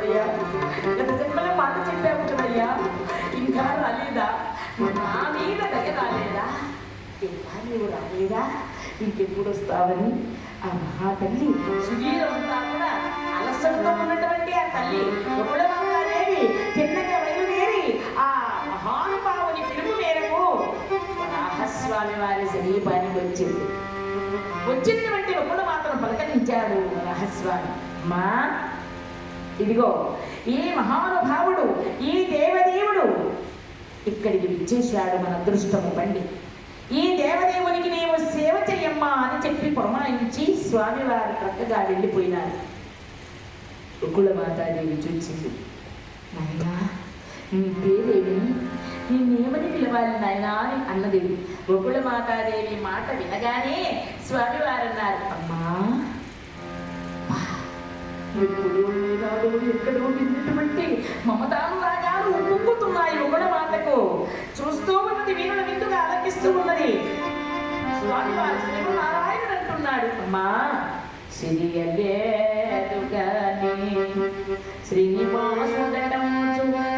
చెప్పావయ్యా, గత జన్మలో మాట చెప్పావు కదయ్యా, ఇంకా రాలేదా? నా మీద దయ రాలేదా? ఇంకా నీవు రాలేదా? ఇంకెప్పుడు వస్తావని ఆ మహాతల్లి సుధీరంతా కూడా అలసటతో ఉన్నటువంటి ఆ తల్లి బహుళమంగాదేవి తిన్నగా బయలుదేరి ఆ మహానుభావుని పిలుపు మేరకు వరాహస్వామి వారి సమీపానికి వచ్చింది. వచ్చినటువంటి ఒకడు మాత్రం పలకరించాడు వరాహస్వామి. మా ఇదిగో ఈ మహానుభావుడు, ఈ దేవదేవుడు ఇక్కడికి విచ్చేశాడు, మన అదృష్టము బండి. ఈ దేవదేవునికి నీవు సేవ చెయ్యమ్మా అని చెప్పి పురమాయించి స్వామివారి ప్రక్కగా వెళ్ళిపోయినారు. రుకుళమాతాదేవి చూసింది. నాయనా, నీ పేరేమి, నిన్నేమని పిలవాలి నాయనా అని అన్నది. రుకుళమాతాదేవి మాట వినగానే స్వామివారు అన్నారు, అమ్మా ఎప్పుడు ఏనాడు ఎక్కడో విన్నటువంటి మమతానురాగాలు ఉప్పుకుతున్నాయి రుకుళమాతకు. చూస్తూ ఉన్నది, వీరుల విందుగా ఆలకిస్తూ ఉన్నది. స్వామివారు శ్రీమన్నారాయణుడు అంటున్నాడు, అమ్మా సిరియలేదు గాని శ్రీనివాసుడటం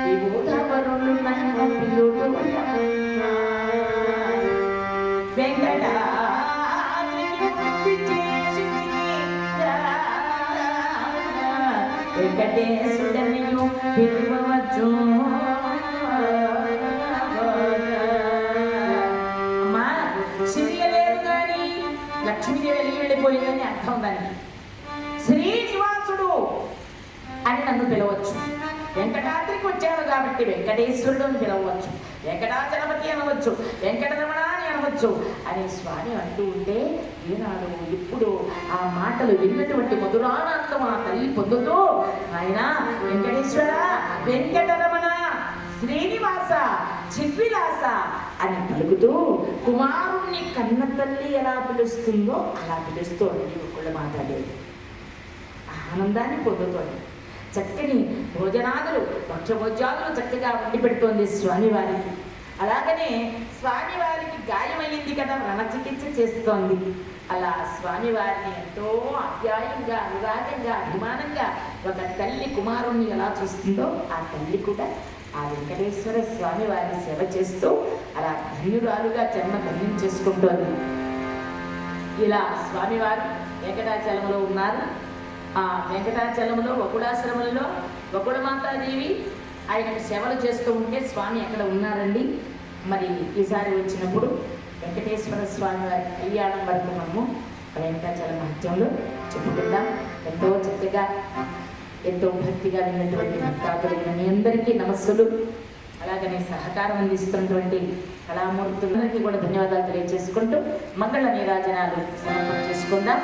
విభూతవరులు నన్ను పిలుడు వెంకటేశుడనియు పిలువవచ్చు. అమ్మా సిరియలేదు గాని లక్ష్మీదేవి వెళ్ళిపోయిందని అర్థం. దానికి శ్రీనివాసుడు అని నన్ను పిలవచ్చు. వెంకటాద్రికి వచ్చాను కాబట్టి వెంకటేశ్వరుడు అని పిలవచ్చు, వెంకటాచలపతి అనవచ్చు, వెంకటరమణ అని అనవచ్చు అని స్వామి అంటూ ఉంటే ఈనాడు ఇప్పుడు ఆ మాటలు విన్నటువంటి మధురానందం ఆ తల్లి పొందుతూ, ఆయన వెంకటేశ్వర, వెంకటరమణ, శ్రీనివాస, చిద్విలాస అని పలుకుతూ కుమారుణ్ణి కన్న తల్లి ఎలా పిలుస్తుందో అలా పిలుస్తోంది రుకుళమాతాదేవి. ఆనందాన్ని పొందుతోంది. చక్కని భోజనాదులు, భక్ష్యభోజ్యాదులు చక్కగా వండి పెడుతోంది స్వామివారికి. అలాగనే స్వామివారికి గాయమైంది కదా, రణచికిత్స చేస్తోంది. అలా స్వామివారిని ఎంతో ఆప్యాయంగా, అనురాగంగా, అభిమానంగా ఒక తల్లి కుమారుణ్ణి ఎలా చూస్తుందో ఆ తల్లి కూడా ఆ వెంకటేశ్వర స్వామి వారి సేవ చేస్తూ అలా ధన్యురాలుగా జన్మ ధన్యం చేసుకుంటోంది. ఇలా స్వామివారు వెంకటాచలంలో ఉన్నారు. ఆ వెంకటాచలంలో వకుడాశ్రమంలో వకుళమాతాదేవి ఆయనకు సేవలు చేస్తూ ఉంటే స్వామి ఎక్కడ ఉన్నారండి. మరి ఈసారి వచ్చినప్పుడు వెంకటేశ్వర స్వామి వారి కళ్యాణం వరకు మనము వెంకటాచల మహత్యంలో చెప్పుకుందాం. ఎంతో చక్కగా, ఎంతో భక్తిగా విన్నటువంటి భక్తాదులైన మీ అందరికీ నమస్సులు. అలాగనే సహకారం అందిస్తున్నటువంటి కళామూర్తులందరికీ కూడా ధన్యవాదాలు తెలియజేసుకుంటూ మంగళ నీరాజనాలు సమర్పణ చేసుకుందాం.